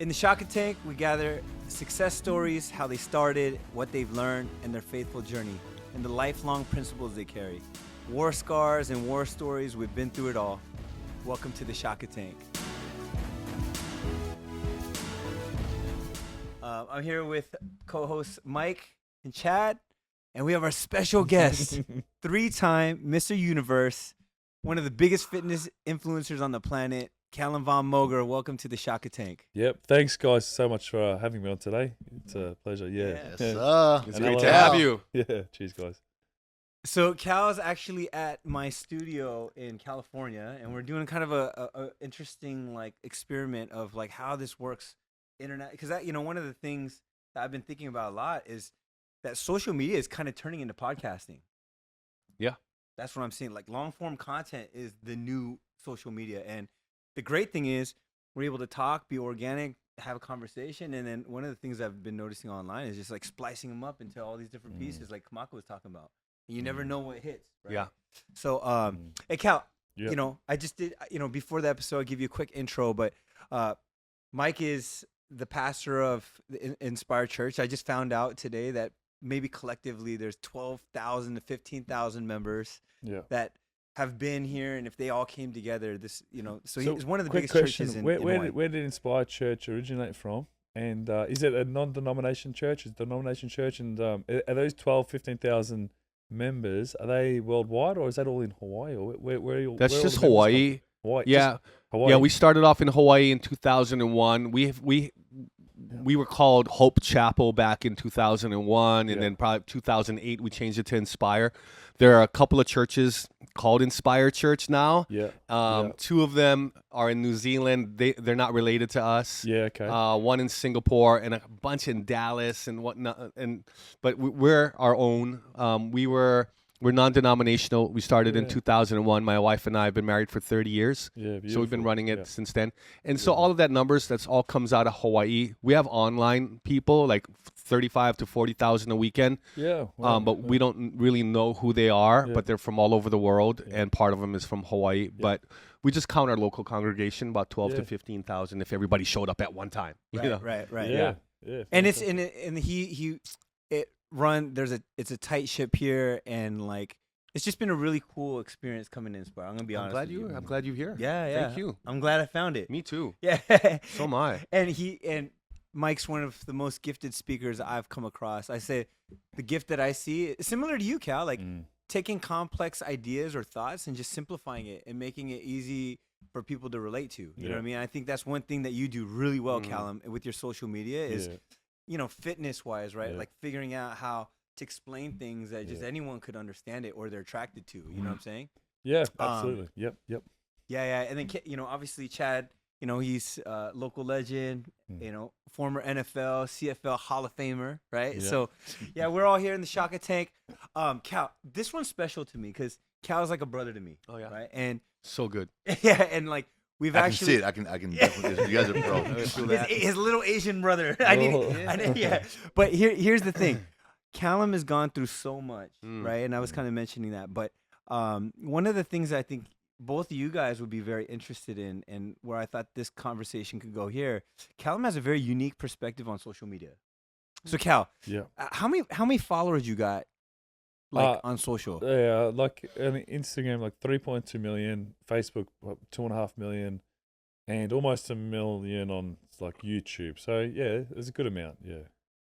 In the Shaka Tank, we gather success stories, how they started, what they've learned, and their faithful journey, and the lifelong principles they carry. War scars and war stories, we've been through it all. Welcome to the Shaka Tank. I'm here with co-hosts Mike and Chad, and we have our special guest, three-time Mr. Universe, one of the biggest fitness influencers on the planet, Calum Von Moger. Welcome to the Shaka Tank. Yep. Thanks, guys, so much for having me on today. It's a pleasure. Yes, It's great to have you. Yeah. Cheers, guys. So Cal's actually at my studio in California, and we're doing kind of a interesting like experiment of like how this works internet. Because one of the things that I've been thinking about a lot is that social media is kind of turning into podcasting. Yeah, that's what I'm seeing. Like long form content is the new social media, and the great thing is we're able to talk, be organic, have a conversation, and then one of the things I've been noticing online is just like splicing them up into all these different pieces, like Kamako was talking about. You never know what hits, right? Yeah. So, hey, Cal, Yep. I just did, before the episode, I'll give you a quick intro, but Mike is the pastor of the Inspire Church. I just found out today that maybe collectively there's 12,000 to 15,000 members that have been here, and if they all came together, so he's one of the biggest churches in Hawaii. Where did Inspire Church originate from? And is it a non-denomination church? Is it a denomination church? And are those 15,000 members, are they worldwide, or is that all in Hawaii? Or where That's just Hawaii. Hawaii. Yeah. Hawaii. Yeah, we started off in Hawaii in 2001. We were called Hope Chapel back in 2001, and then probably 2008 we changed it to Inspire. There are a couple of churches called Inspire Church now. Two of them are in New Zealand. They're not related to us. Yeah, okay. One in Singapore and a bunch in Dallas and whatnot. But we're our own. We're non-denominational. We started in 2001. My wife and I have been married for 30 years. Yeah, so we've been running it since then. And so all of that numbers, that's all comes out of Hawaii. We have online people, like 35 to 40,000 a weekend. Yeah. But we don't really know who they are, but they're from all over the world, and part of them is from Hawaii. Yeah. But we just count our local congregation, about 12 to 15,000 if everybody showed up at one time. Right. Yeah. And it's it's a tight ship here, and like it's just been a really cool experience coming to Inspire. I'm gonna be honest. I'm glad you're here. Yeah. Thank you. I'm glad I found it. Me too. Yeah. So am I. And Mike's one of the most gifted speakers I've come across. I say the gift that I see, similar to you, Cal, like taking complex ideas or thoughts and just simplifying it and making it easy for people to relate to. You know what I mean? I think that's one thing that you do really well, Callum, with your social media is, fitness wise, right? Like figuring out how to explain things that just anyone could understand it or they're attracted to. You know what I'm saying? Yeah, absolutely. Yep. Yeah. And then, obviously Chad, he's a local legend, former NFL, CFL Hall of Famer, right? Yeah. So, we're all here in the Shaka Tank. Cal, this one's special to me because Cal's like a brother to me. Oh, yeah. Right? And so good. Yeah, and like we've actually... I can see it. I can definitely... You guys are pro. His little Asian brother. I need. But here's the thing. Calum has gone through so much, right? And I was kind of mentioning that. But one of the things I think both of you guys would be very interested in, and where I thought this conversation could go here, Calum has a very unique perspective on social media. So Cal, how many followers you got on social? Yeah, like Instagram, like 3.2 million, Facebook 2.5 million, and almost 1 million on like YouTube. So yeah, it's a good amount.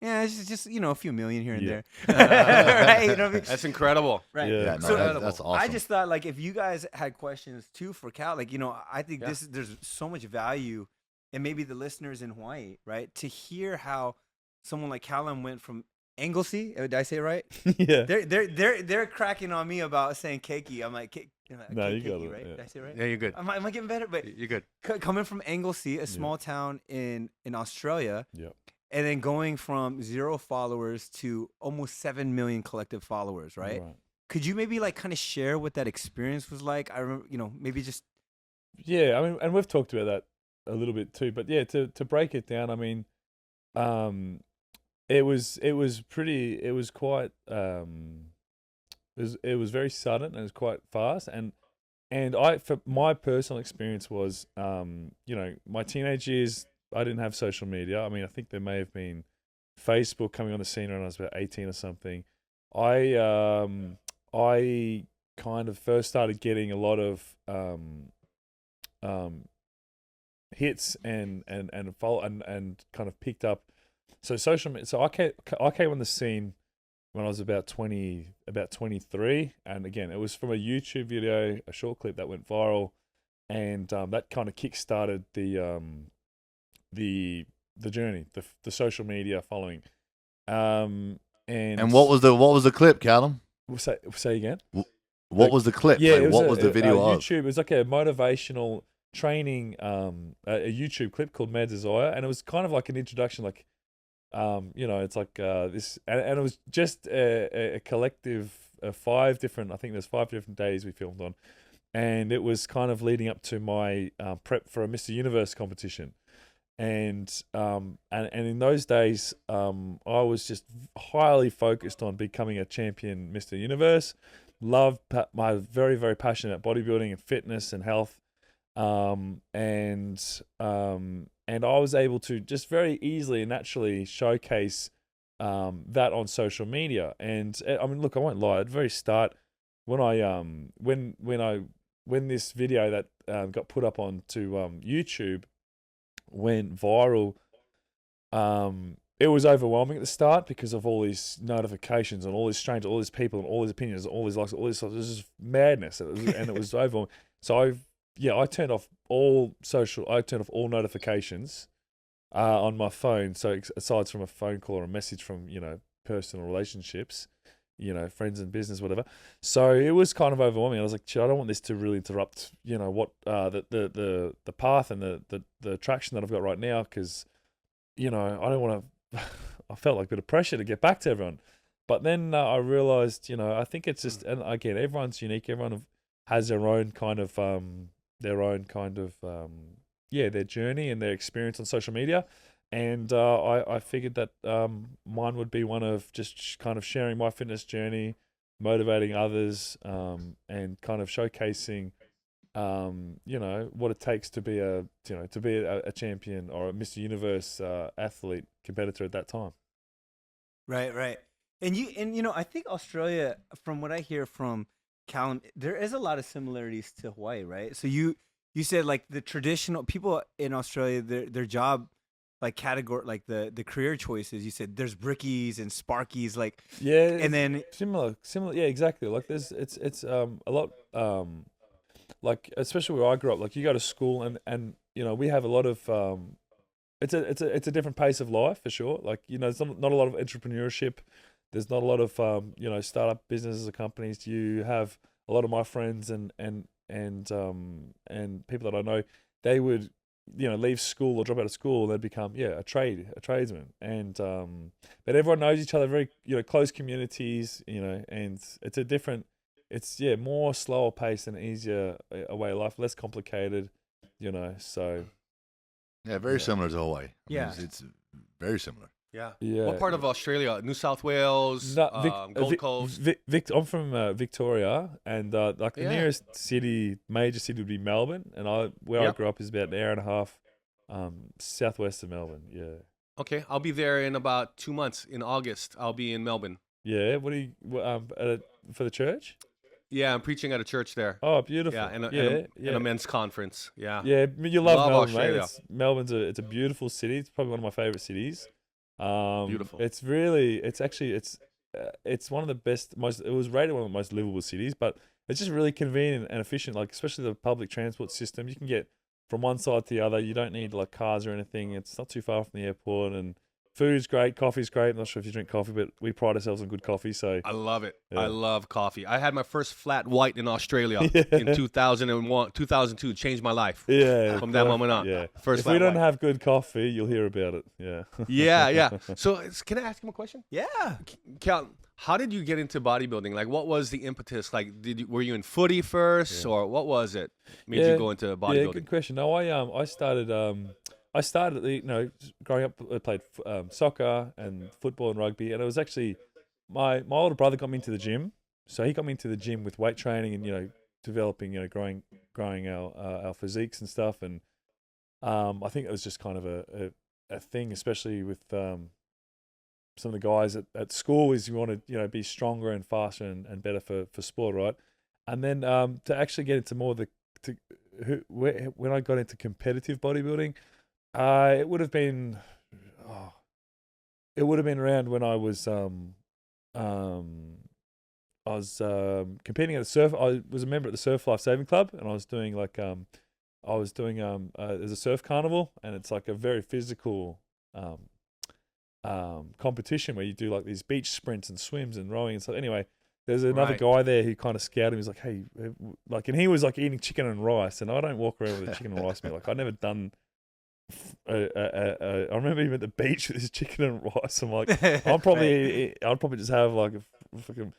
Yeah, it's just a few million here and there. Right? You know what I mean? That's incredible. Right. Yeah, so that's awesome. I just thought, like, if you guys had questions too for Cal, like, I think there's so much value, and maybe the listeners in Hawaii, right, to hear how someone like Calum went from Anglesey. Did I say it right? Yeah. They're cracking on me about saying keiki. I'm like, no, you got it, it. right? Yeah. Did I say it right? Yeah, you're good. Am I getting better? But you're good. Coming from Anglesey, a small town in Australia. Yeah. And then going from 0 followers to almost 7 million collective followers, right? Could you maybe like kind of share what that experience was like? I remember, maybe just... Yeah, I mean, and we've talked about that a little bit too. But yeah, to break it down, I mean, it was quite, it was very sudden and it was quite fast. And for my personal experience was, my teenage years, I didn't have social media. I mean, I think there may have been Facebook coming on the scene when I was about 18 or something. I kind of first started getting a lot of hits and kind of picked up. So social media. So I came on the scene when I was about 23, and again, it was from a YouTube video, a short clip that went viral, and that kind of kick-started the journey, the social media following. And what was the clip, Calum? Say again. What was the clip? Yeah, like, what was the video of? YouTube. It was like a motivational training, a YouTube clip called Mad Desire, and it was kind of like an introduction, like, it's like this, and it was just a collective of 5 different. I think there's 5 different days we filmed on, and it was kind of leading up to my prep for a Mr. Universe competition. And in those days, I was just highly focused on becoming a champion Mr. Universe. Loved my very, very passionate about bodybuilding and fitness and health. And I was able to just very easily and naturally showcase that on social media. And I mean, look, I won't lie. At the very start, when this video that got put up onto YouTube went viral, it was overwhelming at the start because of all these notifications and all these strangers, all these people and all these opinions, all these likes, all this stuff. It was just madness, and it was overwhelming. So I turned off all notifications on my phone. So aside from a phone call or a message from personal relationships, friends and business, whatever. So it was kind of overwhelming. I was like, I don't want this to really interrupt, what the path and the traction that I've got right now, because, I don't want to. I felt like a bit of pressure to get back to everyone, but then I realized, I think it's just, and again, everyone's unique. Everyone has their own kind of their journey and their experience on social media. And I figured that mine would be one of just kind of sharing my fitness journey, motivating others, and kind of showcasing, what it takes to be a champion or a Mr. Universe athlete competitor at that time. Right. And I think Australia, from what I hear from Calum, there is a lot of similarities to Hawaii, right? So you said like the traditional people in Australia, their job, like category, like the career choices. You said there's brickies and sparkies, like and then similar, yeah, exactly. Like it's a lot, like especially where I grew up. Like you go to school and we have a lot of it's a different pace of life for sure. Like there's not a lot of entrepreneurship. There's not a lot of startup businesses or companies. You have a lot of my friends and people that I know, they would leave school or drop out of school and they'd become a tradesman. And but everyone knows each other, very close communities, and it's more slower pace and easier a way of life, less complicated, so very similar to Hawaii. Yeah. It's very similar. Yeah. Yeah. What part of Australia? New South Wales, Gold Coast? I'm from Victoria, and the nearest major city would be Melbourne, and I grew up is about an hour and a half southwest of Melbourne. Yeah. Okay, I'll be there in about 2 months. In August, I'll be in Melbourne. Yeah. What do you for the church? Yeah, I'm preaching at a church there. Oh, beautiful. Yeah, and a men's conference. Yeah. Yeah, you love Melbourne, Australia. mate. Melbourne's it's a beautiful city. It's probably one of my favorite cities. Beautiful. It's one of the best, it was rated one of the most livable cities, but it's just really convenient and efficient. Like especially the public transport system, you can get from one side to the other. You don't need like cars or anything. It's not too far from the airport, and food's great, coffee's great. I'm not sure if you drink coffee, but we pride ourselves on good coffee. So I love it. Yeah. I love coffee. I had my first flat white in Australia in 2001, 2002. Changed my life. Yeah. From that moment on. Yeah. First If flat we don't white. have good coffee, you'll hear about it. Yeah. Yeah. So can I ask him a question? yeah. Cal, how did you get into bodybuilding? Like, what was the impetus? Like, were you in footy first, or what was it made you go into bodybuilding? Yeah, good question. No, I started growing up, I played soccer and football and rugby, and it was actually my older brother got me into the gym. So he got me into the gym with weight training and developing growing our physiques and stuff. And I think it was just kind of a thing, especially with some of the guys at school, is you want to be stronger and faster and better for sport, right? And then to actually get into more of when I got into competitive bodybuilding, it would have been around when I was competing at a surf. I was a member at the Surf Life Saving Club, and I was doing there's a surf carnival, and it's like a very physical competition where you do like these beach sprints and swims and rowing and stuff. Anyway, there's another guy there who kind of scouted me. He's like, hey, like, and he was like eating chicken and rice, and I don't walk around with a chicken and rice meal. Like, I'd never done. I remember him at the beach with his chicken and rice. I'm like, I'd probably just have like a fucking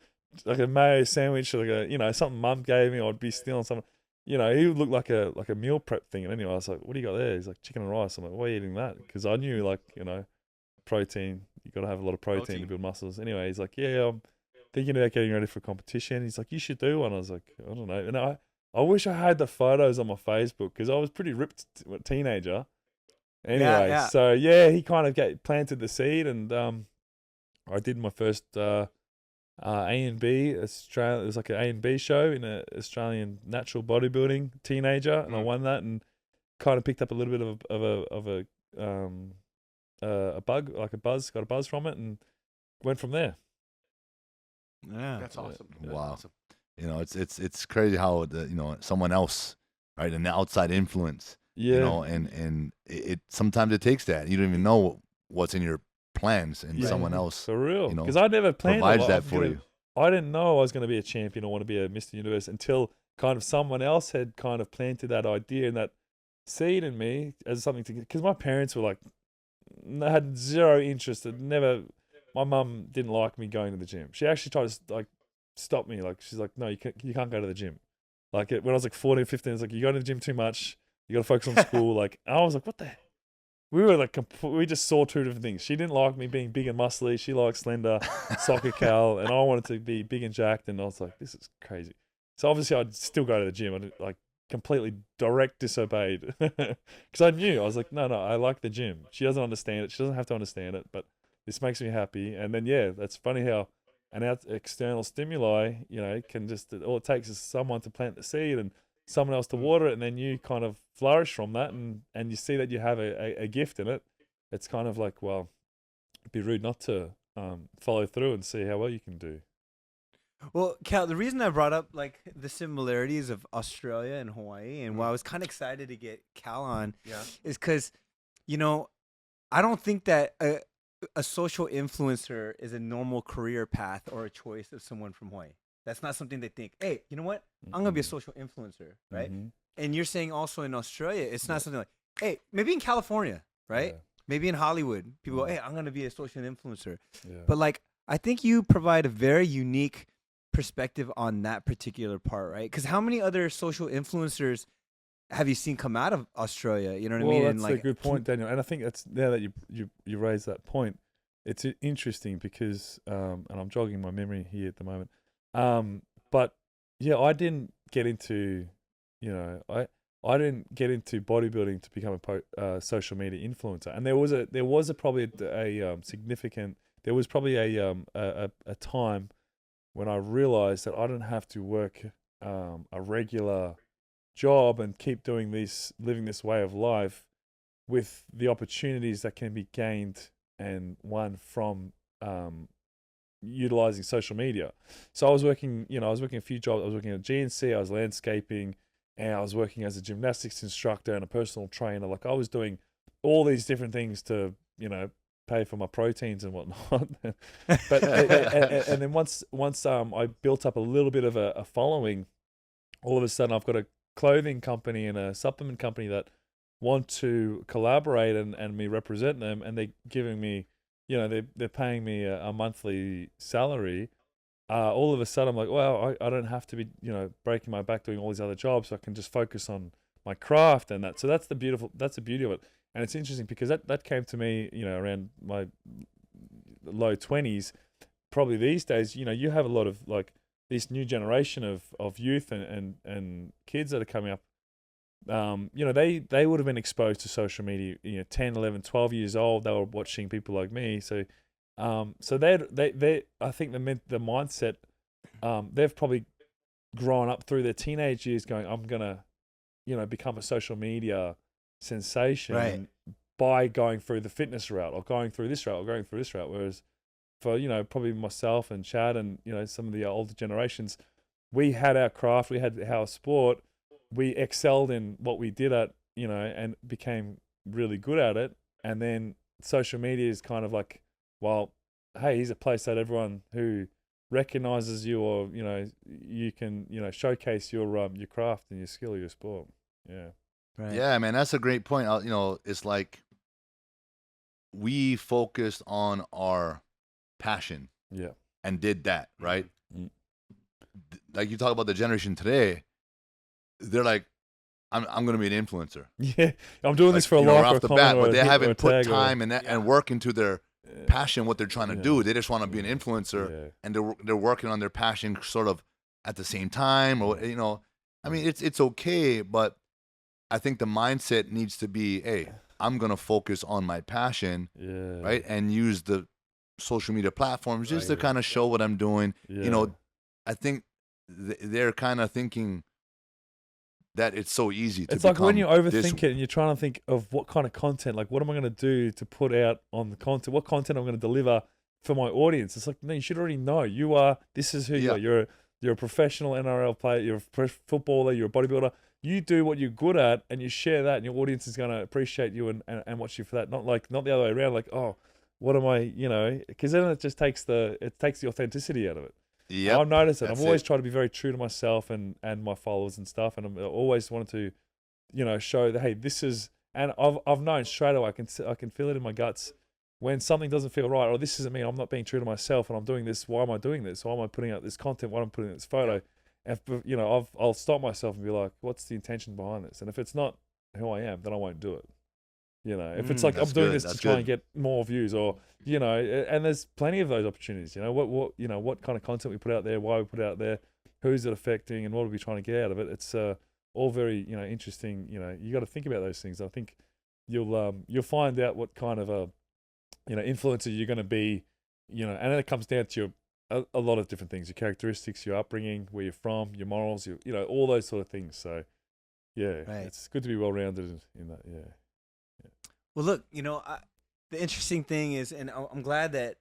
like a mayo sandwich or like a something mum gave me. I'd be stealing something. He would look like a meal prep thing. And anyway, I was like, what do you got there? He's like, chicken and rice. I'm like, why are you eating that? Because I knew protein. You got to have a lot of protein to build muscles. Anyway, he's like, yeah, I'm thinking about getting ready for a competition. He's like, you should do one. I was like, I don't know. And I wish I had the photos on my Facebook because I was pretty ripped teenager. Anyway, so yeah, he kind of planted the seed, and I did my first A&B Australia. It was like an A&B show in an Australian natural bodybuilding teenager, and I won that, and kind of picked up a little bit of a bug, like a buzz, got a buzz from it, and went from there. Yeah, That's awesome. Wow. Awesome. It's crazy how someone else, right, an outside influence. Yeah. And it sometimes it takes that. You don't even know what's in your plans, and someone else for real. Because I never planned provides that for you. I didn't know I was going to be a champion or want to be a Mr. Universe until kind of someone else had kind of planted that idea and that seed in me as something to. Because my parents were like, had zero interest. My mum didn't like me going to the gym. She actually tried to like stop me. Like, she's like, no, you can't go to the gym. Like when I was like 14, 15, it's like, you go to the gym too much. You got to focus on school. Like, I was like, what the? We were like, we just saw two different things. She didn't like me being big and muscly. She liked slender, soccer Cal, and I wanted to be big and jacked. And I was like, this is crazy. So obviously, I'd still go to the gym. I'd like completely direct disobeyed because I knew. I was like, no, I like the gym. She doesn't understand it. She doesn't have to understand it, but this makes me happy. And then that's funny how an external stimuli, can just all it takes is someone to plant the seed and someone else to water it, and then you kind of flourish from that, and you see that you have a gift in it. It's kind of like, well, it'd be rude not to follow through and see how well you can do. Well, Cal, the reason I brought up like the similarities of Australia and Hawaii, and why I was kind of excited to get Cal on, is because, I don't think that a social influencer is a normal career path or a choice of someone from Hawaii. That's not something they think, hey, you know what? I'm going to be a social influencer, right? Mm-hmm. And you're saying also in Australia, it's not something like, hey, maybe in California, right? Yeah. Maybe in Hollywood, people go, hey, I'm going to be a social influencer. Yeah. But like, I think you provide a very unique perspective on that particular part, right? Because how many other social influencers have you seen come out of Australia? You know what I mean? That's a good point, Daniel. And I think that's now that you raise that point, it's interesting because, and I'm jogging my memory here at the moment. But yeah, I didn't get into, I didn't get into bodybuilding to become a social media influencer. And there was probably a significant, there was probably a time when I realized that I didn't have to work a regular job and keep living this way of life, with the opportunities that can be gained and won from utilizing social media. So I was working a few jobs. I was working at GNC, I was landscaping, and I was working as a gymnastics instructor and a personal trainer. Like, I was doing all these different things to, pay for my proteins and whatnot. But and then once I built up a little bit of a following, all of a sudden I've got a clothing company and a supplement company that want to collaborate and me represent them, and they're giving me, they're paying me a monthly salary. All of a sudden I'm like, wow, I don't have to be, breaking my back doing all these other jobs. So I can just focus on my craft and that. So that's the beauty of it. And it's interesting because that came to me, around my low 20s. Probably these days, you have a lot of like this new generation of youth and kids that are coming up. you know, they would have been exposed to social media, 10, 11, 12 years old. They were watching people like me. So, so they I think the mindset, they've probably grown up through their teenage years going, I'm gonna, become a social media sensation Right. by going through the fitness route or going through this route or going through this route. Whereas for, probably myself and Chad and, some of the older generations, we had our craft, we had our sport, we excelled in what we did at, and became really good at it. And then social media is kind of like, well, hey, here's a place that everyone who recognizes you or, you can, showcase your craft and your skill, your sport. Yeah. Right. Yeah, man, that's a great point. It's like we focused on our passion Yeah. and did that, right? Mm. Like you talk about the generation today, they're like, I'm going to be an influencer. Yeah. I'm doing this for a like, like or off a the comment bat, or but a they hit or a haven't put tag or- time and work into their passion, what they're trying to Yeah. do. They just want to be an influencer, Yeah. and they're working on their passion sort of at the same time, or I mean, it's okay, but I think the mindset needs to be, hey, I'm gonna focus on my passion, Yeah. right, and use the social media platforms just to Right. kind of show what I'm doing. Yeah. I think they're kind of thinking that it's so easy to It's like when you become overthink it and you're trying to think of what kind of content, like what am I going to do to put out on the content, what content I'm going to deliver for my audience. It's like, no, you should already know. This is who you Yeah. are. You're a professional NRL player, you're a footballer, you're a bodybuilder. You do what you're good at and you share that and your audience is going to appreciate you and watch you for that. Not the other way around, like, oh, what am I, because then it just takes the authenticity out of it. Yep, I've noticed it. I've that's always it. tried to be very true to myself and my followers and stuff. And I always wanted to, show that, hey, this is, and I've known straight away, I can feel it in my guts when something doesn't feel right, or this isn't me, I'm not being true to myself and I'm doing this. Why am I doing this? Why am I putting out this content? Why am I putting out this photo? And, I'll stop myself and be like, what's the intention behind this? And if it's not who I am, then I won't do it. If it's like I'm That's doing good, this to that's try and good. get more views, or and there's plenty of those opportunities. What kind of content we put out there, why we put it out there, who's it affecting, and what are we trying to get out of it? It's all very interesting. You got to think about those things. I think you'll find out what kind of a influencer you're going to be. And then it comes down to a lot of different things: your characteristics, your upbringing, where you're from, your morals, all those sort of things. So yeah, Right. it's good to be well rounded in that. Yeah. Well, look, the interesting thing is, and I'm glad that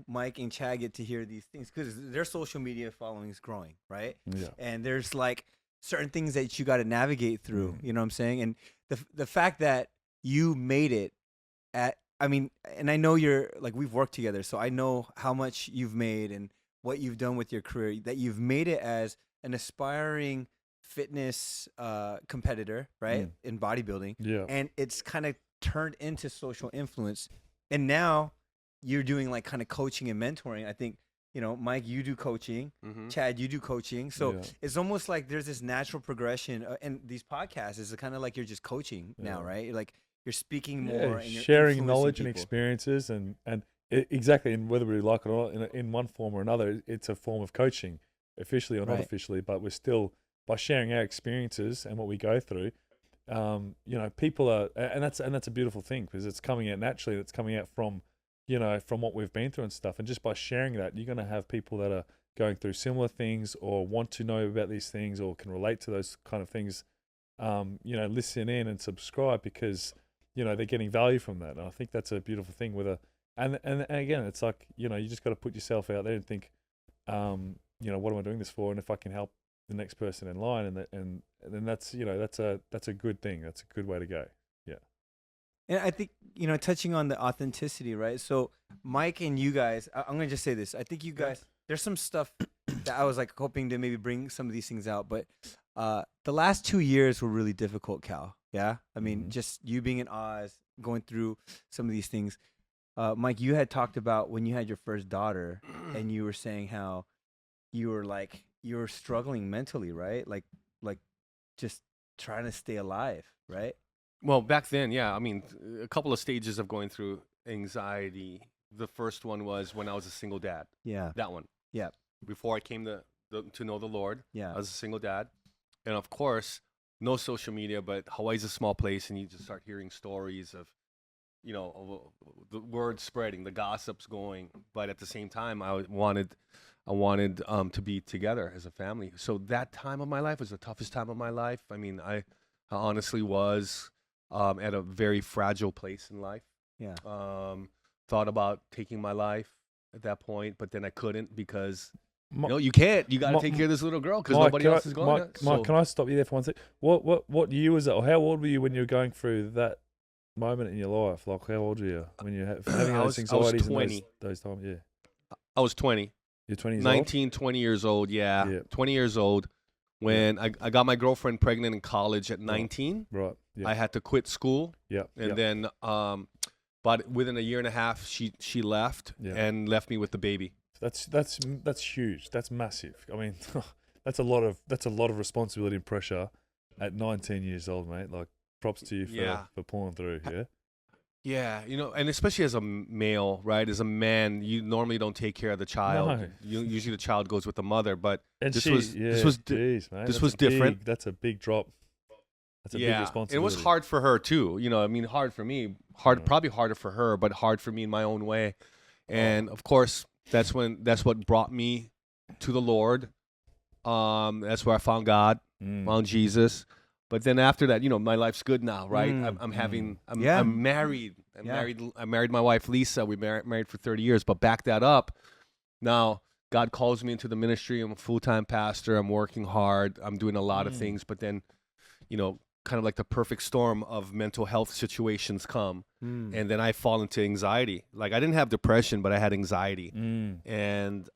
Mike and Chad get to hear these things because their social media following is growing, right? Yeah. And there's like certain things that you got to navigate through. You know what I'm saying? And the fact that you made it and I know you're like, we've worked together, so I know how much you've made and what you've done with your career. That you've made it as an aspiring fitness competitor, right, in bodybuilding. Yeah. And it's kind of turned into social influence, and now you're doing like kind of coaching and mentoring. I think Mike, you do coaching, Chad, you do coaching, so Yeah. it's almost like there's this natural progression, and these podcasts is kind of like you're just coaching now, right? You're like you're speaking more and you're sharing influencing knowledge and people. experiences exactly, and whether we like it or not, in one form or another, it's a form of coaching, officially or not Right. officially, but we're still, by sharing our experiences and what we go through, people are, and that's a beautiful thing because it's coming out naturally. It's coming out from, from what we've been through and stuff. And just by sharing that, you're going to have people that are going through similar things or want to know about these things or can relate to those kind of things. Listen in and subscribe because, they're getting value from that. And I think that's a beautiful thing and again, it's like, you just got to put yourself out there and think, what am I doing this for? And if I can help the next person in line, and then that's that's a good thing. That's a good way to go. Yeah. And I think touching on the authenticity, right? So Mike and you guys, I'm gonna just say this. I think you guys, there's some stuff that I was like hoping to maybe bring some of these things out, but the last 2 years were really difficult, Cal. Yeah, I mean, just you being in Oz, going through some of these things. Mike, you had talked about when you had your first daughter, and you were saying how you were struggling mentally, right? Like just trying to stay alive, right? Well, back then, yeah. I mean, a couple of stages of going through anxiety. The first one was when I was a single dad. Yeah. That one. Yeah. Before I came to know the Lord, Yeah. I was a single dad. And of course, no social media, but Hawaii's a small place, and you just start hearing stories of, the word spreading, the gossips going. But at the same time, I wanted to be together as a family. So that time of my life was the toughest time of my life. I mean, I honestly was at a very fragile place in life. Yeah. Thought about taking my life at that point, but then I couldn't because Mi- you can't. You got to Mi- take care of this little girl because Mike, nobody else is going. Mike, can I stop you there for one sec? What year was that, or how old were you when you were going through that moment in your life? Like, how old were you when you were having I those was anxieties and 20. those times? Yeah, I was 20. you're 20 years 19, 20 years old. Yeah, Yeah. 20 years old. When I got my girlfriend pregnant in college at 19, old, right? Yeah, I had to quit school, yeah, and yeah. then but within a year and a half, she left Yeah. and left me with the baby. That's huge. That's massive. I mean, that's a lot of responsibility and pressure at 19 years old, mate. Like, props to you for pulling through. Yeah. Yeah, and especially as a male, right? As a man, you normally don't take care of the child. No. Usually the child goes with the mother, but And this she, was yeah, this was geez, mate, this that's was a big- different. That's a big drop. That's a big responsibility. It was hard for her too. I mean, hard for me, probably harder for her, but hard for me in my own way. And of course, that's what brought me to the Lord. That's where I found God, found Jesus. But then after that, my life's good now, right? I'm married. I married my wife Lisa. We married for 30 years. But back that up, now God calls me into the ministry. I'm a full-time pastor. I'm working hard. I'm doing a lot of things. But then, kind of like the perfect storm of mental health situations come, and then I fall into anxiety. Like, I didn't have depression, but I had anxiety, and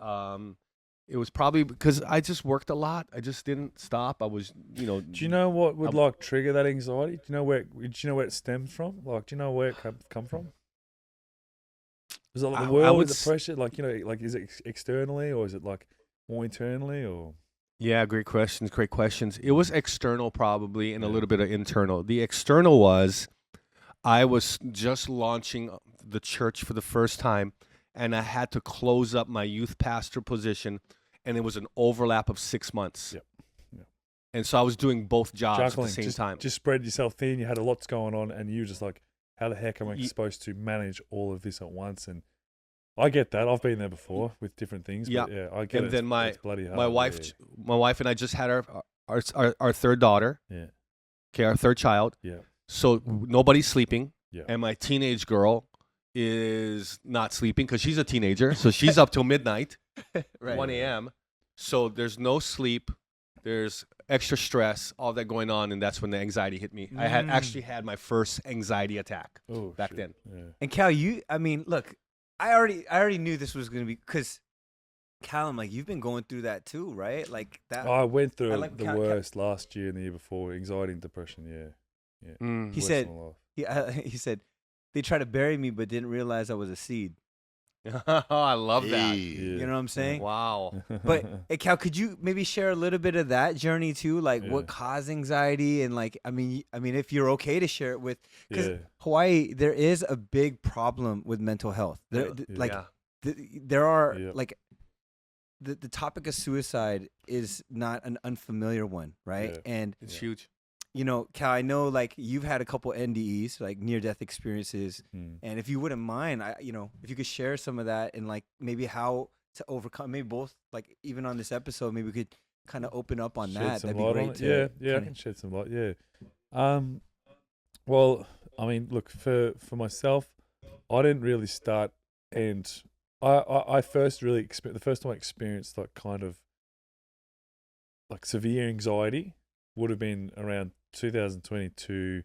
it was probably because I just worked a lot. I just didn't stop. I was, Do you know what would trigger that anxiety? Do you know where it stems from? Like, do you know where it come from? Is it like the world, the pressure? Like, is it externally, or is it like more internally, or? Yeah, great questions. It was external probably, and a little bit of internal. The external was I was just launching the church for the first time, and I had to close up my youth pastor position, and it was an overlap of 6 months. Yep. And so I was doing both jobs Juggling, at the same time. Just spread yourself thin. You had a lot going on, and you were just like, how the heck am I supposed to manage all of this at once? And I get that. I've been there before with different things. Yeah, but yeah, I get it. And then it's bloody hard. my wife and I just had our third daughter. Yeah. Okay, our third child. Yeah. So nobody's sleeping. Yeah. And my teenage girl is not sleeping because she's a teenager. So she's up till midnight, 1 a.m. So there's no sleep. There's extra stress, all that going on, and that's when the anxiety hit me. I had actually had my first anxiety attack back then. Yeah. And Cal, look, I already knew this was gonna be because Calum, like, you've been going through that too, right? Like that. I went through the worst last year and the year before, anxiety and depression. Yeah. He said he said they tried to bury me, but didn't realize I was a seed. I love that. You know what I'm saying? Wow. But hey, Cal, could you maybe share a little bit of that journey too? Like what caused anxiety, and like I mean, if you're okay to share it with, because Hawaii, there is a big problem with mental health. There are like the topic of suicide is not an unfamiliar one, right? And it's huge. Cal, I know like you've had a couple NDEs, like near-death experiences, and if you wouldn't mind, if you could share some of that and like maybe how to overcome, maybe both, like even on this episode, maybe we could kind of open up on that. That'd be great. I can shed some light. Yeah. Well, I mean, look, for myself, I didn't really start, and I first really the first time I experienced like kind of like severe anxiety would have been around 2022,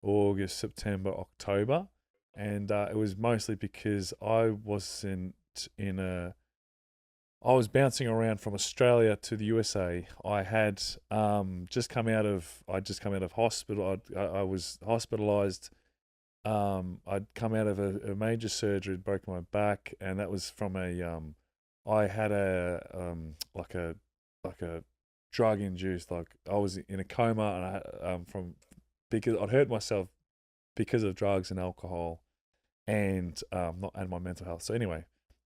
August, September, October, and it was mostly because I wasn't I was bouncing around from Australia to the USA. I had just come out of hospital. I was hospitalized. I'd come out of a major surgery, broke my back, and that was from I had a drug induced, like I was in a coma, and because I'd hurt myself because of drugs and alcohol, and my mental health. So anyway,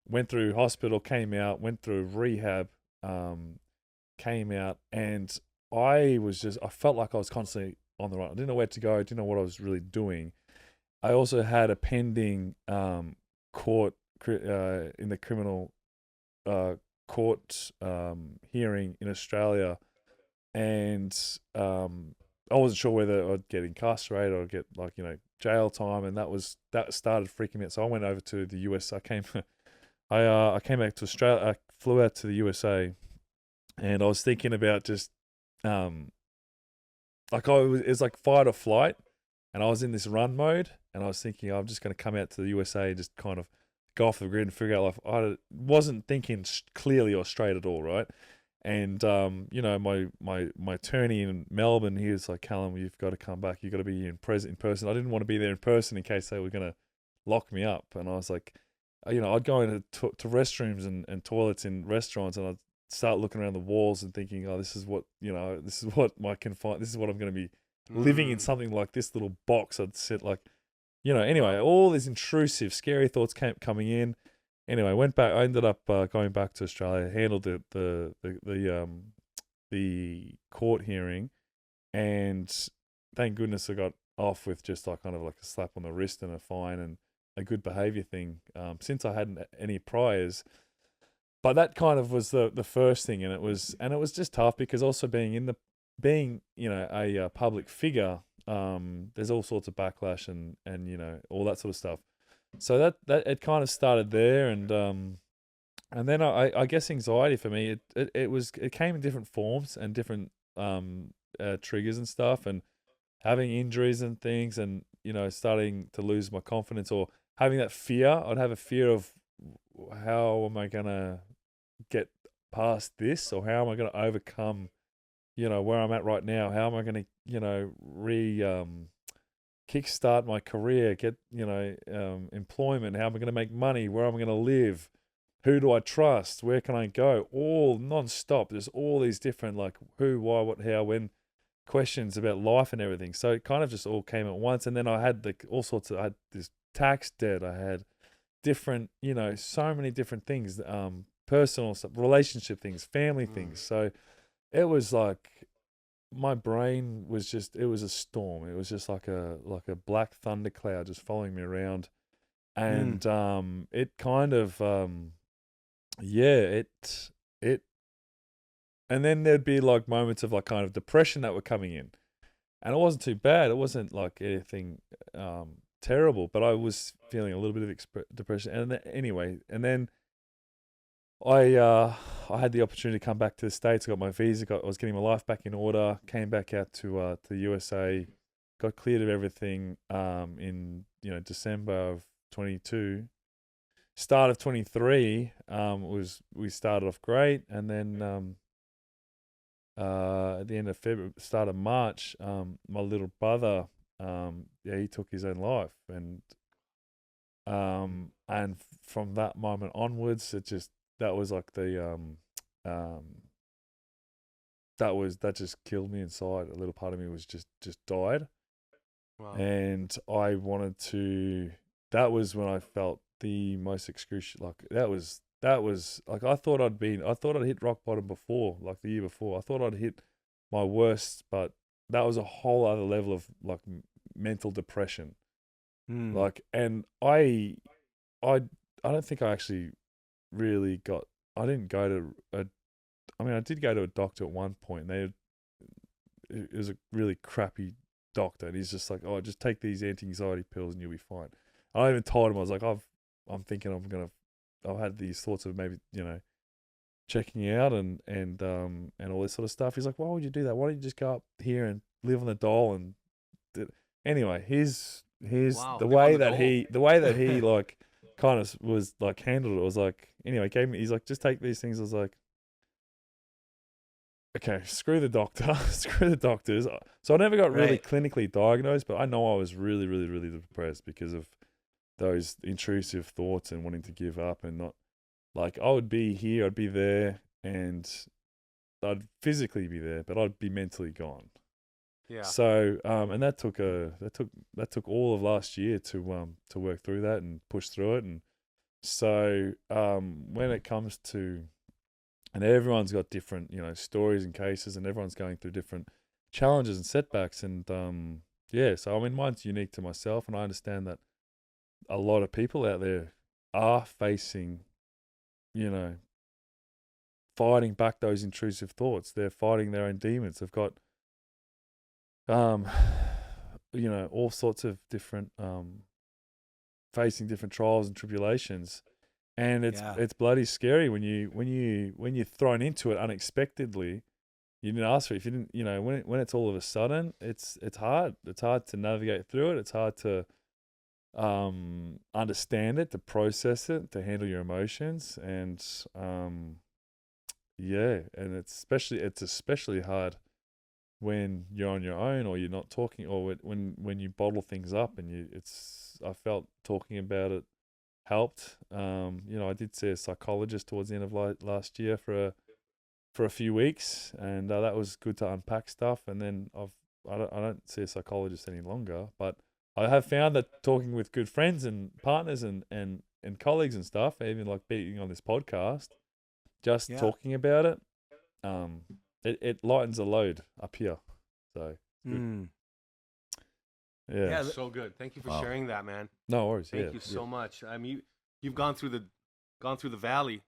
went through hospital, came out, went through rehab, came out, and I felt like I was constantly on the run. I didn't know where to go. I didn't know what I was really doing. I also had a pending court in the criminal court hearing in Australia, and I wasn't sure whether I'd get incarcerated or get jail time, and that started freaking me out. So I went over to the US. I came back to Australia. I flew out to the USA, and I was thinking about just it's like fight or flight, and I was in this run mode, and I was thinking I'm just going to come out to the USA and just kind of go off the grid and figure out life. I wasn't thinking clearly or straight at all, right? And my attorney in Melbourne, he was like, Calum, you've got to come back. You've got to be in person. I didn't want to be there in person in case they were going to lock me up. And I was like, I'd go into to restrooms and toilets in restaurants, and I'd start looking around the walls and thinking, oh, this is what this is what I can find. This is what I'm going to be living in, something like this little box. I'd sit anyway, all these intrusive, scary thoughts kept coming in. Anyway, went back. I ended up going back to Australia, handled the court hearing, and thank goodness I got off with just kind of like a slap on the wrist and a fine and a good behaviour thing. Since I hadn't any priors, but that kind of was the first thing, and it was just tough because also being a public figure, there's all sorts of backlash and all that sort of stuff. So that it kind of started there, and then I guess anxiety for me it came in different forms and different triggers and stuff, and having injuries and things, and starting to lose my confidence or having that fear. I'd have a fear of how am I gonna get past this, or how am I gonna overcome where I'm at right now. How am I gonna kickstart my career, get employment, how am I going to make money, where am I going to live, who do I trust, where can I go, all non-stop. There's all these different who, why, what, how, when questions about life and everything. So it kind of just all came at once, and then I had I had this tax debt, I had different so many different things, personal stuff, relationship things, family things. So it was my brain was it was a storm. It was just like a black thundercloud just following me around. And it kind of it and then there'd be moments of kind of depression that were coming in. And it wasn't too bad. It wasn't anything terrible, but I was feeling a little bit of depression. And anyway, and then I had the opportunity to come back to the States. I got my visa. I was getting my life back in order. Came back out to the USA. Got cleared of everything in December of 22. Start of 23 we started off great, and then at the end of February, start of March, my little brother he took his own life, and from that moment onwards, that was that just killed me inside. A little part of me was just died. Wow. And I wanted to. That was when I felt the most excruciating. That was I thought I'd hit rock bottom before, the year before. I thought I'd hit my worst, but that was a whole other level of mental depression. And I don't think I actually really I didn't go to I did go to a doctor at one point, and it was a really crappy doctor, and he's just like, oh, just take these anti-anxiety pills and you'll be fine. I even told him, I was like, I'm thinking I've had these thoughts of maybe checking out and all this sort of stuff. He's like, why would you do that? Why don't you just go up here and live on the dole? And anyway, here's Wow, the live way on the that he dole. kind of was handled it. Was anyway, he's like, just take these things. I was like, okay, screw the doctor, screw the doctors. So I never got really clinically diagnosed, but I know I was really, really, really depressed because of those intrusive thoughts and wanting to give up, and not I would be here, I'd be there, and I'd physically be there, but I'd be mentally gone. Yeah. So and that took all of last year to work through that and push through it. And so when it comes to and everyone's got different, stories and cases, and everyone's going through different challenges and setbacks. And so I mean, mine's unique to myself, and I understand that a lot of people out there are facing, fighting back those intrusive thoughts. They're fighting their own demons. They've got, all sorts of different, facing different trials and tribulations, and it's bloody scary when you're thrown into it unexpectedly. You didn't ask for it. If you didn't, when it's all of a sudden, it's hard. It's hard to navigate through it. It's hard to understand it, to process it, to handle your emotions, and and it's especially hard when you're on your own, or you're not talking, or when you bottle things up, and I felt talking about it helped. I did see a psychologist towards the end of last year for a few weeks, and that was good to unpack stuff. And then I don't see a psychologist any longer, but I have found that talking with good friends and partners and colleagues and stuff, even like being on this podcast, just talking about it, it lightens the load up here. So good. Yeah, so good. Thank you for sharing that, man. No worries. Thank you so much. I mean, you've gone through the valley.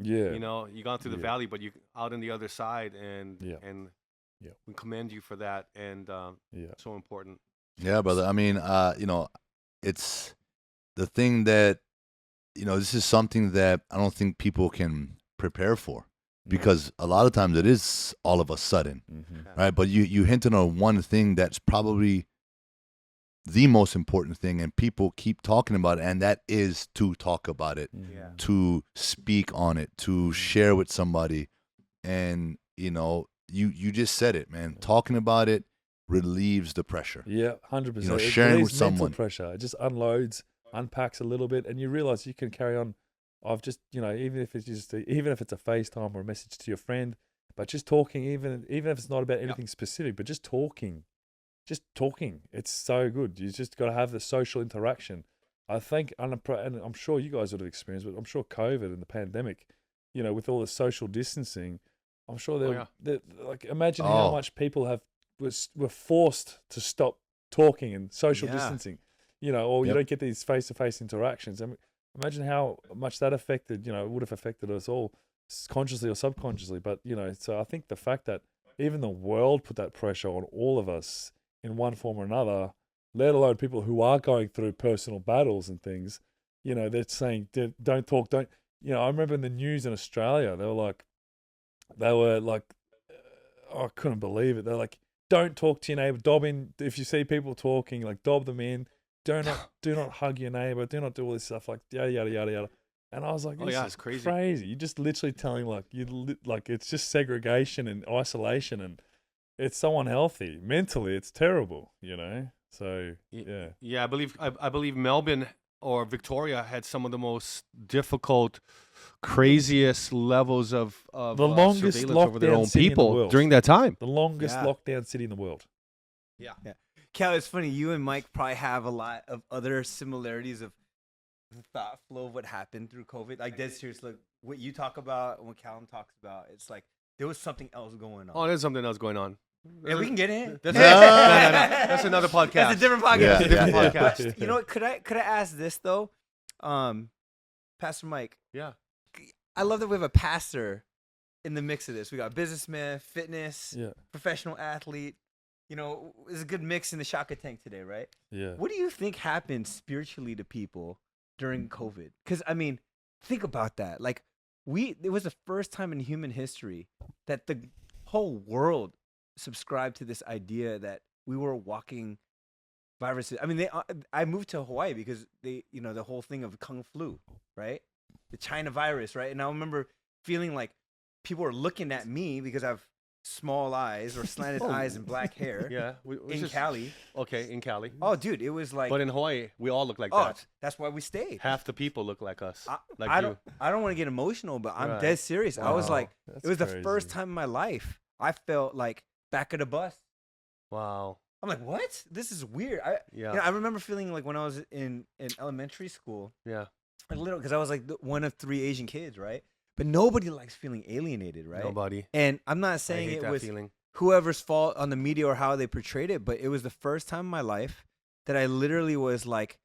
Yeah. You've gone through the valley, but you out on the other side, and we commend you for that. And so important. Yeah, brother. I mean, it's the thing that, this is something that I don't think people can prepare for, because a lot of times it is all of a sudden, right? But you hinted on one thing that's probably the most important thing, and people keep talking about it, and that is to talk about it, to speak on it, to share with somebody. And, you just said it, man. Talking about it relieves the pressure. Yeah, 100%. Sharing with someone. Pressure. It just unloads, unpacks a little bit, and you realize you can carry on. I've just, even if it's a FaceTime or a message to your friend, but just talking, even if it's not about anything specific, but just talking. It's so good. You just got to have the social interaction. I think, and I'm sure you guys would have experienced, but I'm sure COVID and the pandemic, with all the social distancing, I'm sure imagine how much people were forced to stop talking and social distancing, or you don't get these face-to-face interactions. I mean, imagine how much that affected, would have affected us all consciously or subconsciously. But, so I think the fact that even the world put that pressure on all of us in one form or another, let alone people who are going through personal battles and things, they're saying, don't talk, don't, I remember in the news in Australia, they were like, I couldn't believe it. They're like, don't talk to your neighbor, dob in, if you see people talking, like dob them in, do not hug your neighbor, do not do all this stuff, like yada, yada, yada, yada. And I was like, this is crazy. You're just literally telling it's just segregation and isolation, and it's so unhealthy. Mentally, it's terrible, So, yeah. Yeah, I believe Melbourne or Victoria had some of the most difficult, craziest levels of the longest surveillance over their lockdown own city in the people world. during that time. The longest lockdown city in the world. Yeah. Cal, it's funny. You and Mike probably have a lot of other similarities of the thought flow of what happened through COVID. Like, dead serious. Like, what you talk about and what Calum talks about, it's like there was something else going on. Oh, there's something else going on. Yeah, we can get in. No. That's another podcast. That's a different podcast. Yeah, a different yeah, podcast. yeah. You know what? Could I ask this though, Pastor Mike? Yeah. I love that we have a pastor in the mix of this. We got businessman, fitness, professional athlete. It's a good mix in the Shaka Tank today, right? Yeah. What do you think happened spiritually to people during COVID? Because I mean, think about that. Like, it was the first time in human history that the whole world subscribed to this idea that we were walking viruses. I mean, I moved to Hawaii because the whole thing of Kung Flu, right? The China virus, right? And I remember feeling like people were looking at me because I have small eyes or slanted eyes and black hair. Yeah. In Cali. Okay, in Cali. Oh, dude, it was like. But in Hawaii, we all look like that. That's why we stayed. Half the people look like us. I don't want to get emotional, but I'm dead serious. Wow. I was like, it was the first time in my life I felt like back of the bus. Wow. I'm like, what? This is weird. I remember feeling like when I was in elementary school. Yeah. Because I was like one of 3 Asian kids, right? but nobody likes feeling alienated, right? Nobody. And I'm not I saying hate it that was feeling. whoever's fault on the media or how they portrayed it, but it was the first time in my life that I literally was like,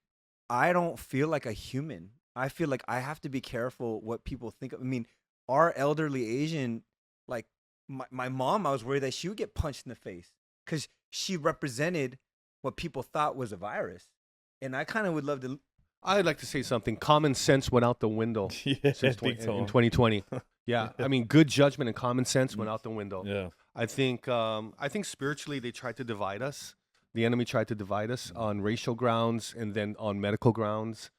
I don't feel like a human. I feel like I have to be careful what people think of. I mean, our elderly Asian, like my mom, I was worried that she would get punched in the face because she represented what people thought was a virus. And I kind of would love to. I'd like to say something. Common sense went out the window Yeah, since big in time. 2020. Yeah, I mean, good judgment and common sense went out the window. Yeah. I think spiritually they tried to divide us. The enemy tried to divide us on racial grounds and then on medical grounds.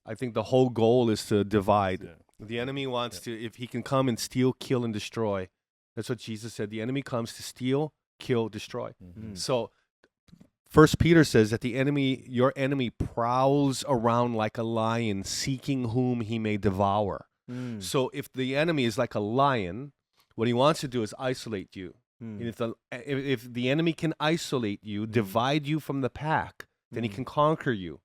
I think the whole goal is to divide. Yeah. The enemy wants to, if he can come and steal, kill, and destroy. That's what Jesus said. The enemy comes to steal, kill, destroy. So First Peter says that your enemy prowls around like a lion, seeking whom he may devour. So if the enemy is like a lion, what he wants to do is isolate you. And if the enemy can isolate you, divide you from the pack, then he can conquer you,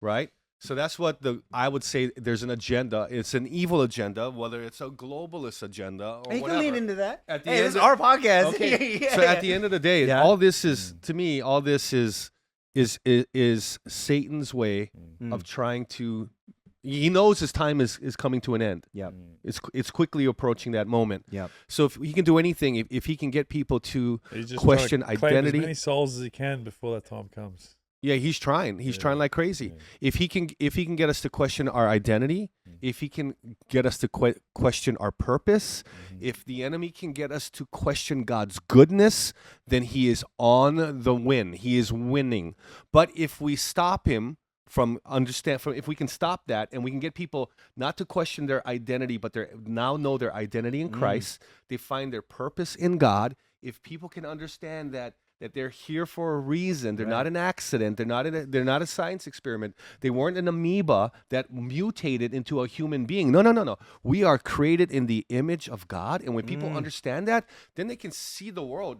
right? So that's what I would say. There's an agenda. It's an evil agenda, whether it's a globalist agenda or You whatever. can lean into that. At the Hey, end this is of- our podcast. Okay. Yeah, So at the end of the day, Yeah. all this is to me. All this is Satan's way of trying to. He knows his time is coming to an end. Yep. It's quickly approaching that moment. Yep. So if he can do anything, if he can get people to He's just question trying to claim identity, as many souls as he can before that time comes. yeah, he's trying. He's trying like crazy. Yeah. If he can get us to question our identity, if he can get us to question our purpose, if the enemy can get us to question God's goodness, then he is on the win. He is winning. But if we stop him if we can stop that and we can get people not to question their identity, but they now know their identity in Christ, they find their purpose in God. If people can understand that they're here for a reason, they're not an accident, they're not a science experiment, they weren't an amoeba that mutated into a human being. No. We are created in the image of God, and when people understand that, then they can see the world.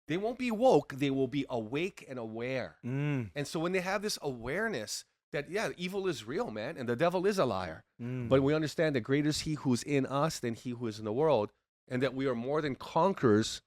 They won't be woke, they will be awake and aware. And so when they have this awareness that, evil is real, man, and the devil is a liar. But we understand that greater is he who's in us than he who is in the world, and that we are more than conquerors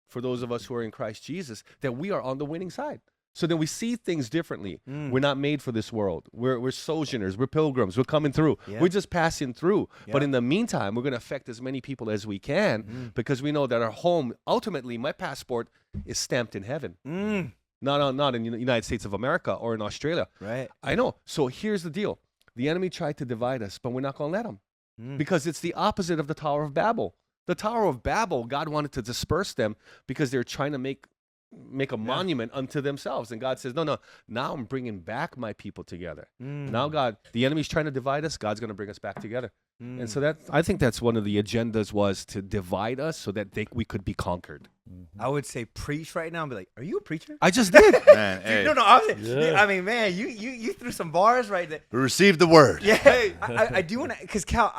for those of us who are in Christ Jesus, that we are on the winning side. So then we see things differently. We're not made for this world. We're sojourners. We're pilgrims. We're coming through. Yeah. We're just passing through. Yeah. But in the meantime, we're going to affect as many people as we can because we know that our home, ultimately, my passport is stamped in heaven. Not in the United States of America or in Australia. Right. I know. So here's the deal. The enemy tried to divide us, but we're not going to let him because it's the opposite of the Tower of Babel. The Tower of Babel, God wanted to disperse them because they're trying to make a monument unto themselves. And God says, no, now I'm bringing back my people together. Now the enemy's trying to divide us. God's going to bring us back together. And so I think that's one of the agendas was to divide us so that we could be conquered. I would say preach right now and be like, are you a preacher? I just did. Man, hey, No, I mean, man, you threw some bars right there. we received the word. Yeah, I do want to, because Cal,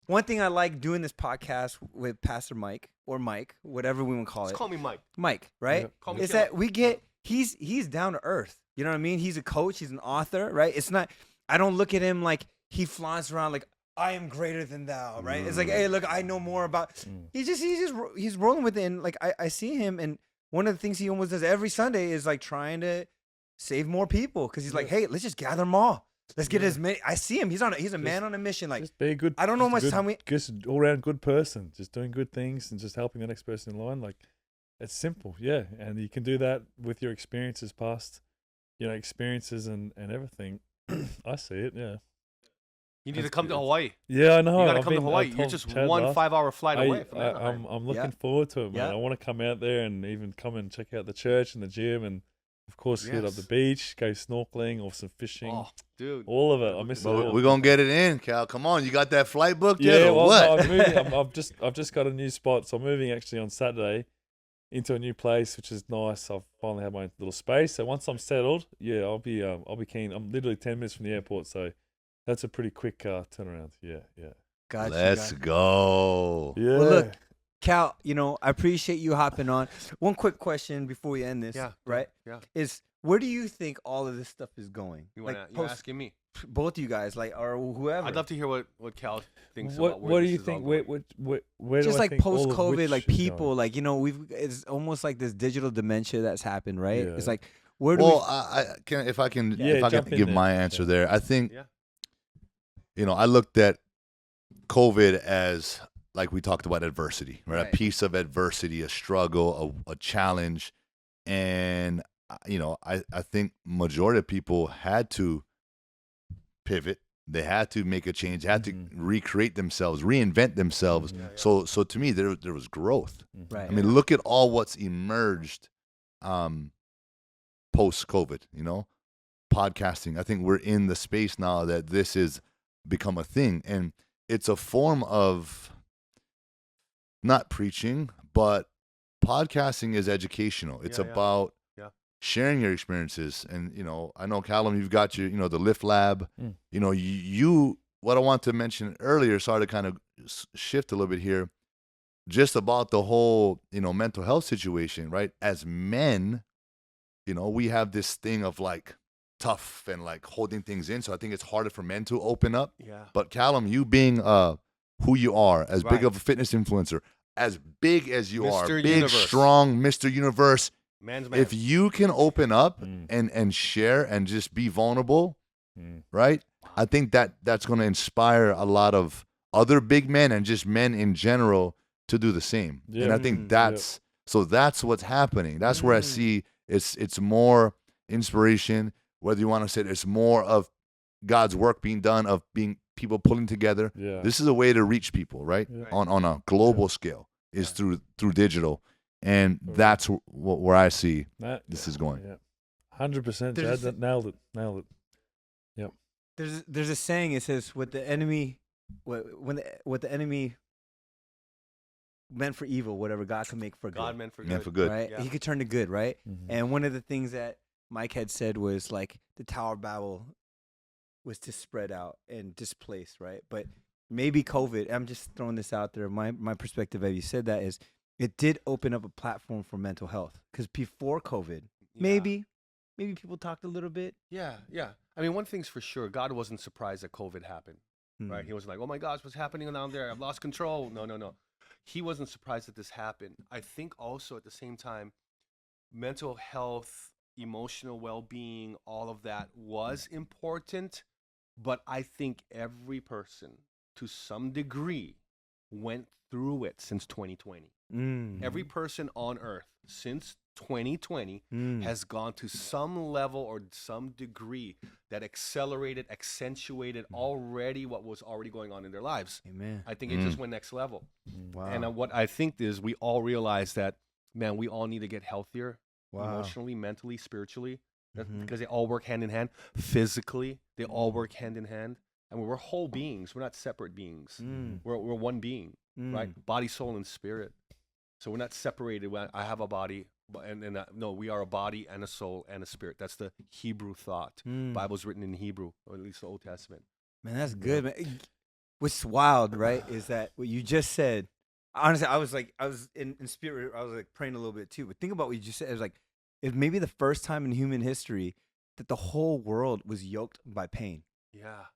one thing I like doing this podcast with Pastor Mike or Mike, whatever we want to call Just it. call me Mike. Mike, right? Yeah. Call me Is Killer. that he's down to earth. You know what I mean? He's a coach. He's an author, right? It's not, I don't look at him like he flaunts around like, I am greater than thou, right? It's like, hey, look, I know more about. He's rolling with it, and like I see him, and one of the things he almost does every Sunday is like trying to save more people because he's like, hey, let's just gather them all. Let's get as many. I see him. He's a man on a mission. Like, Just be a good. I don't know just much time Just all around good person, just doing good things and just helping the next person in line. Like, it's simple, yeah. And you can do that with your experiences, past, experiences and everything. I see it, yeah. You need to That's come to good. Hawaii. Yeah, I know. You got to I've come to been- Hawaii. I You're told just Chad one last- 5-hour flight away from Anaheim. I'm looking Yeah. forward to it, man. Yeah. I want to come out there and even come and check out the church and the gym, and of course hit up the Yes. beach, go snorkeling or some fishing. Oh, dude. All of it. I miss it But all. we're gonna get it in, Cal. Come on, you got that flight booked Yeah, yet, or well, what? no, I'm moving. I've just got a new spot, so I'm moving actually on Saturday into a new place, which is nice. I've finally had my little space. So once I'm settled, yeah, I'll be keen. I'm literally 10 minutes from the airport, so that's a pretty quick turnaround. Yeah. gotcha. Let's go. Yeah. Well, look, Cal, I appreciate you hopping on. One quick question before we end this, Yeah. right? Yeah. Is where do you think all of this stuff is going? You Like, want to? You're asking me. both you guys, like, or whoever. I'd love to hear what Cal thinks What about where do this you is all think? going. Where do just I like think all of post-COVID, which like is people, going? like, you know, it's almost like this digital dementia that's happened, right? Yeah. It's like, where do Well, if I can jump in give there, my just answer say. there, I think Yeah. I looked at COVID as, like we talked about, adversity, right? Right. A piece of adversity, a struggle, a challenge, and I think majority of people had to pivot. They had to make a change, had to recreate themselves, reinvent themselves. Mhm. Yeah. So to me, there was growth. Right. I mean, look at all what's emerged post-COVID, podcasting. I think we're in the space now that this has become a thing. And it's a form of not preaching, but podcasting is educational. It's Yeah, yeah. about Yeah. sharing your experiences. And, I know, Calum, you've got your, the Lift Lab. Mm. You what I want to mention earlier, sorry to kind of shift a little bit here, just about the whole, mental health situation, right? As men, we have this thing of like tough and like holding things in. So I think it's harder for men to open up. Yeah. But Calum, you being who you are, as big Right. of a fitness influencer, as big as you are, Mr. big, Universe. strong, Mr. Universe, Man's man. if you can open up Mm. and share and just be vulnerable, Mm. right? I think that's going to inspire a lot of other big men and just men in general to do the same. Yeah. And I think Mm. that's what's happening. That's where I Mm. see it's more inspiration, whether you want to say it's more of God's work being done, of being people pulling together. Yeah. This is a way to reach people, right? Yeah. On a global scale is through digital. And Correct. that's where I see That- this is going. Yeah. 100%. There's Chad. Nailed it. There's a saying. It says, "What the enemy, what the enemy meant for evil, whatever God can make for good." God meant for good. Man, for good. Right? Yeah. He could turn to good, right? Mhm. And one of the things that Mike had said was like the Tower of Babel was to spread out and displace, right? But maybe COVID, I'm just throwing this out there. My perspective, as you said that, is it did open up a platform for mental health. Because before COVID, Yeah. maybe people talked a little bit. Yeah, yeah. I mean, one thing's for sure. God wasn't surprised that COVID happened, right? Hmm. He wasn't like, "Oh my gosh, what's happening down there? I've lost control." No. He wasn't surprised that this happened. I think also at the same time, mental health, emotional well-being, all of that was important, but I think every person, to some degree, went through it since 2020. Mm. Every person on earth since 2020 Mm. has gone to some level or some degree that accentuated already what was already going on in their lives. Amen. I think it just went next level. Wow. And what I think is we all realize that, man, we all need to get healthier Wow. emotionally, mentally, spiritually, Mhm. because they all work hand in hand. Physically, they all work hand in hand. And we're whole beings. We're not separate beings. Mm. We're one being, right? Body, soul, and spirit. So we're not separated. I have a body, no, we are a body and a soul and a spirit. That's the Hebrew thought. Mm. Bible's written in Hebrew, or at least the Old Testament. Man, that's good, man. What's wild, right, is that what you just said. Honestly, I was in spirit. I was like praying a little bit too. But think about what you just said. It was like it may be the first time in human history that the whole world was yoked by pain. Yeah.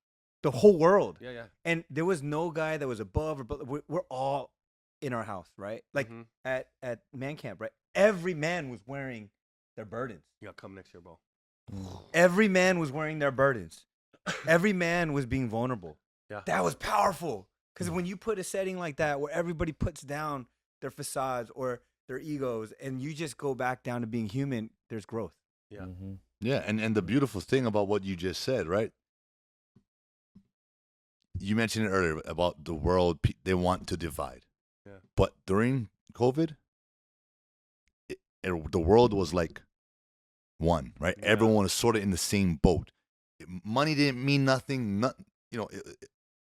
The whole world. Yeah. And there was no guy that was above or below. We're all in our house, right? Like Mhm. at man camp, right? Every man was wearing their burdens. You got to come next year, bro. Every man was wearing their burdens. Every man was being vulnerable. Yeah. That was powerful. Because when you put a setting like that where everybody puts down their facades or their egos and you just go back down to being human, there's growth. Yeah. Mm-hmm. Yeah, and the beautiful thing about what you just said, right? You mentioned it earlier about the world, they want to divide. Yeah. But during COVID, the world was like one, right? Yeah. Everyone was sort of in the same boat. Money didn't mean nothing.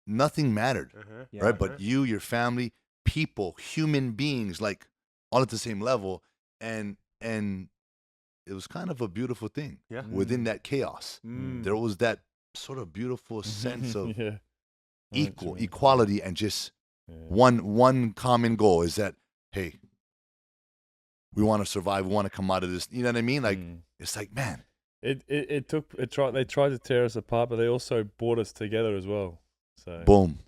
Nothing mattered, Uh-huh. Yeah. right? But you, your family, people, human beings, like all at the same level, and it was kind of a beautiful thing. Yeah. Within that chaos, Mm. there was that sort of beautiful sense of yeah. equality, and just Yeah. one common goal is that, hey, we want to survive, we want to come out of this. You know what I mean? Like, Mm. it's like, man, They tried to tear us apart, but they also brought us together as well. So Boom.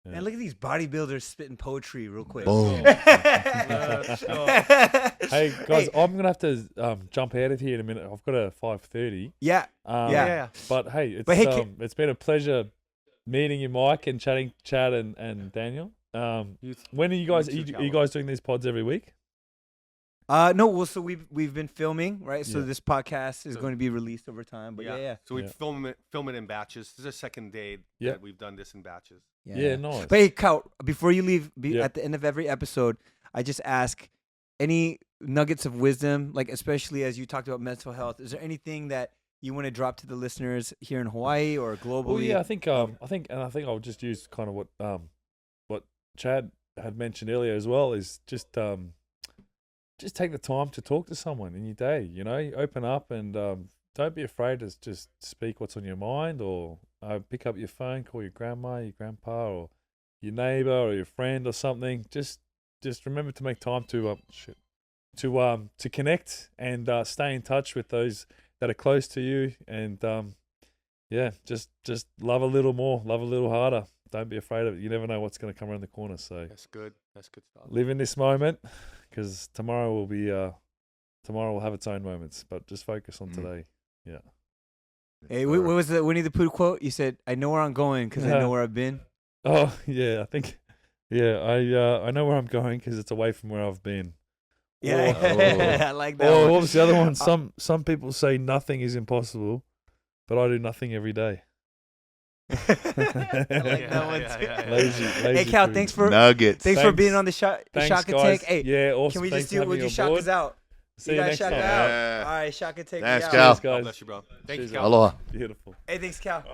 yeah. Man, look at these bodybuilders spitting poetry real quick. Boom. Hey guys, I'm gonna have to jump out of here in a minute. I've got a 5:30. Yeah. Yeah. But hey, it's But hey, it's been a pleasure meeting you, Mike, and chatting, Chad and Daniel. When are you guys? Are you guys doing these pods every week? No, well, so we've been filming, right? So Yeah. this podcast is going to be released over time. But yeah. So we Yeah. film it in batches. This is our second day Yeah. that we've done this in batches. Yeah, nice. But hey, Cal, before you leave, Yeah. at the end of every episode, I just ask any nuggets of wisdom, like especially as you talked about mental health. Is there anything that you want to drop to the listeners here in Hawaii or globally? Well, yeah, I think I'll just use kind of what Chad had mentioned earlier as well, is just take the time to talk to someone in your day. You know, you open up and don't be afraid to just speak what's on your mind, or pick up your phone, call your grandma, your grandpa, or your neighbor, or your friend, or something. Just remember to make time to connect and stay in touch with those that are close to you, and just love a little more, love a little harder. Don't be afraid of it. You never know what's going to come around the corner. So That's good stuff. live in this moment, because tomorrow will have its own moments. But just focus on today. Yeah. Hey, what was the Winnie the Pooh quote? You said, "I know where I'm going because I know where I've been." Oh yeah, I think. Yeah, I know where I'm going because it's away from where I've been. Yeah, I like that. Oh, one. what was the other one? Some people say nothing is impossible, but I do nothing every day. I like that one too. Lazy Hey, Cal, food. thanks for Nuggets. for being on the Shaka Thanks, Tank. guys. Hey, Yeah, awesome. can we just Thanks for would having you me on shock us board. out? See You you guys next shock time. out. Yeah. All right, Shaka Tank. Thanks, me out. Cal. Cheers, guys. God bless you, bro. Thank you, Cheers, Cal. guys. Aloha. Beautiful. Hey, thanks, Cal.